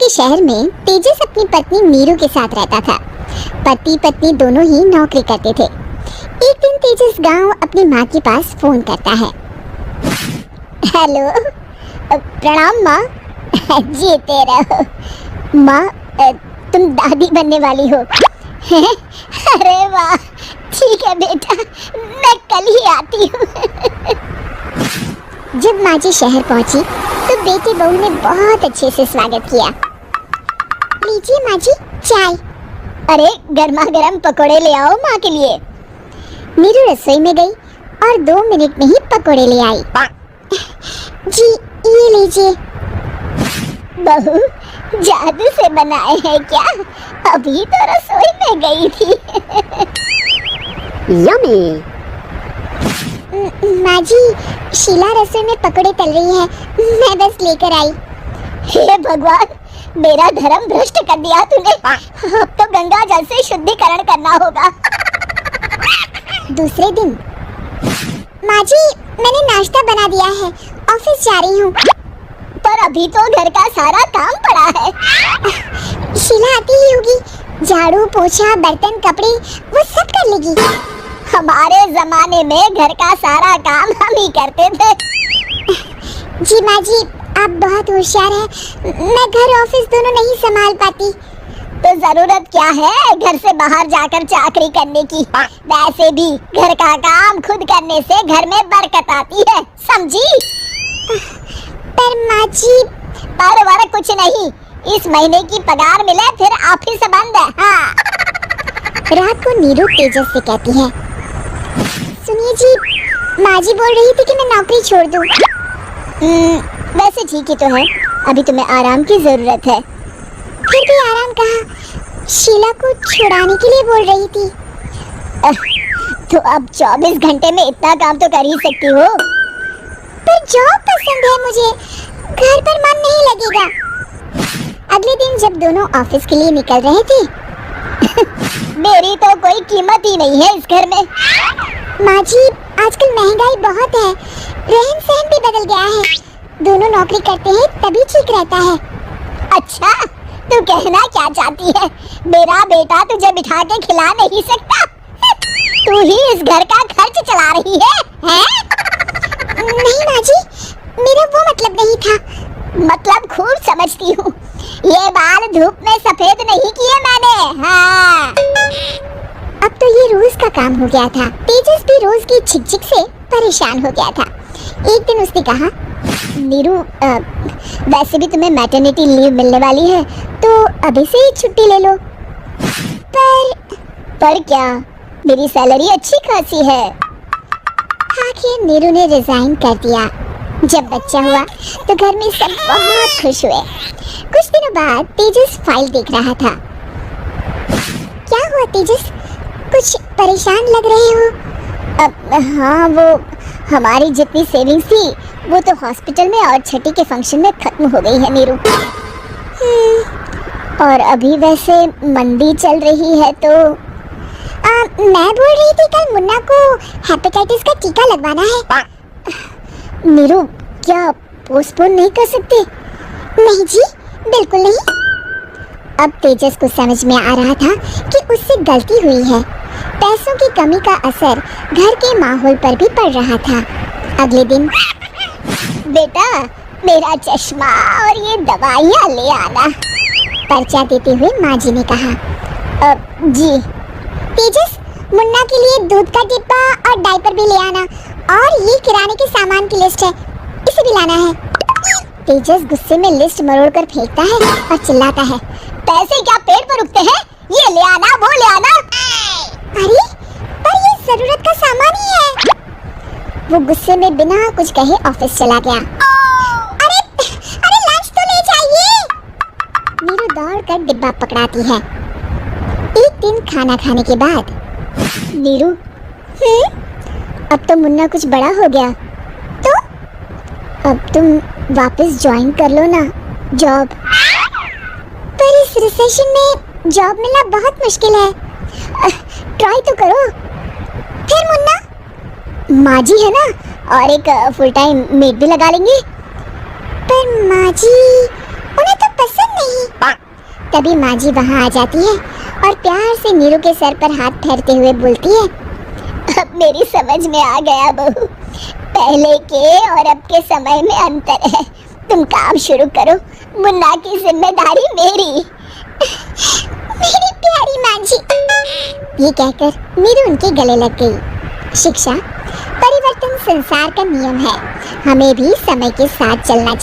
के शहर में तेजस अपनी पत्नी नीरू के साथ रहता था। पति पत्नी दोनों ही नौकरी करते थे। एक दिन तेजस गांव अपनी माँ के पास फोन करता है। हेलो, प्रणाम माँ। जीते रहो माँ, तुम दादी बनने वाली हो। अरे वाह, ठीक है बेटा, मैं कल ही आती हूँ। जब माँ जी शहर पहुंची तो बेटी बहू ने बहुत अच्छे से स्वागत किया। लीजिए माँ जी चाय। अरे गर्मा गर्म पकोड़े ले आओ माँ के लिए। नीरू रसोई में गई और 2 मिनट में ही पकोड़े ले आई। जी ये लीजिए। बहू जादू से बनाए हैं क्या? अभी तो रसोई में गई थी। यम्मी। माँ जी, शीला रसोई में पकोड़े तल रही है, मैं बस लेकर आई। हे भगवान, मेरा धर्म भ्रष्ट कर दिया तूने। अब तो गंगा जल से शुद्धिकरण करना होगा। दूसरे दिन, माँ जी मैंने नाश्ता बना दिया है, ऑफिस जा रही हूँ। पर अभी तो घर का सारा काम पड़ा है। शीला आती ही होगी, झाड़ू पोछा बर्तन कपड़े वो सब कर लेगी। हमारे जमाने में घर का सारा काम हम ही करते थे। जी माँ जी, आप बहुत होशियार हैं, मैं घर ऑफिस दोनों नहीं संभाल पाती। तो जरूरत क्या है घर से बाहर जाकर चाकरी करने की? वैसे भी घर का काम खुद करने से घर में बरकत आती है, समझी? पर माँ जी, पर वाला कुछ नहीं, इस महीने की पगार मिले फिर ऑफिस बंद है। हाँ। रात को नीरू तेजस से कहती है, सुनिए जी, माँ जी बोल रही थी कि मैं नौकरी छोड़ दूं। वैसे ठीक ही तो है, अभी तुम्हें आराम की जरूरत है। फिर भी आराम कहाँ, शीला को छुड़ाने के लिए बोल रही थी। तो अब 24 घंटे में इतना काम तो कर ही सकती हो। पर जॉब पसंद है मुझे, घर पर मन नहीं लगेगा। अगले दिन जब दोनों ऑफिस के लिए निकल रहे थे, मेरी तो कोई कीमत ही नहीं है इस घर में। माँ जी, आजकल महंगाई बहुत है, रहन सहन भी बदल गया है। दोनों नौकरी करते हैं तभी ठीक रहता है। अच्छा, तू कहना क्या चाहती है? मेरा बेटा तुझे बिठा के खिला नहीं सकता? तू ही इस घर का खर्च चला रही है, हैं? नहीं माँ जी, मेरा वो मतलब नहीं था। मतलब खूब समझती हूँ, ये बाल धूप में सफेद नहीं किए मैंने। हाँ। अब तो ये रोज का काम हो गया था। तेजस भी रोज की झिकझिक से परेशान हो गया था। एक दिन उसने कहा, नीरू, वैसे भी तुम्हें मैटरनिटी लीव मिलने वाली है, तो अभी से ही छुट्टी ले लो। पर क्या, मेरी सैलरी अच्छी खासी है। आखिर नीरू ने रिजाइन कर दिया। जब बच्चा हुआ तो घर में सब बहुत खुश हुए। कुछ दिनों बाद तेजस फाइल देख रहा था। क्या हुआ तेजस, कुछ परेशान लग रहे हो? हाँ, वो हमारी जितनी सेविंग्स थी वो तो हॉस्पिटल में और छठी के फंक्शन में खत्म हो गई है नीरू। और अभी वैसे मंदी चल रही है तो मैं बोल रही थी कल मुन्ना को हेपेटाइटिस का टीका लगवाना है। नीरू, क्या पोस्टपोन नहीं कर सकते? नहीं जी, बिल्कुल नहीं। अब तेजस को समझ में आ रहा था कि उससे गलती हुई है। पैसों की कमी का असर घर के माहौल पर भी पड़ रहा था। अगले दिन, बेटा मेरा चश्मा और ये दवाइयाँ ले आना, पर्चा देते हुए माँ जी ने कहा। जी। तेजस, मुन्ना के लिए दूध का डिब्बा और डायपर भी ले आना, और ये किराने के सामान की लिस्ट है, इसे भी लाना है। तेजस गुस्से में लिस्ट मरोड़कर फेंकता है और चिल्लाता है, पैसे क्या पेड़ पर उगते हैं? ये ले आना, वो ले आना। अरे, पर ये जरूरत का सामान ही है। वो गुस्से में बिना कुछ कहे ऑफिस चला गया। अरे लंच तो ले जाइए। नीरू दौड़कर डिब्बा पकड़ाती है। एक दिन खाना खाने के बाद, नीरू, अब तो मुन्ना कुछ बड़ा हो गया, तो अब तुम वापस ज्वाइन कर लो ना जॉब। पर इस रिसेशन में जॉब मिलना बहुत मुश्किल है, ट्राई तो करो। फिर मुन्ना, माँ जी है ना, और एक फुल टाइम मेड भी लगा लेंगे। पर माँ जी, उन्हें तो पसंद नहीं। तभी माँ जी वहाँ आ जाती है और प्यार से नीरू के सर पर हाथ फेरते हुए बोलती है, अब मेरी समझ में आ गया बहू, पहले के और अब के समय में अंतर है। तुम काम शुरू करो, मुन्ना की जिम्मेदारी मेरी। मेरी प्यारी माँ जी। ये कहकर नीरू उनके गले लग गई। शिक्षा परिवर्तन संसार का नियम है, हमें भी समय के साथ चलना चाहिए।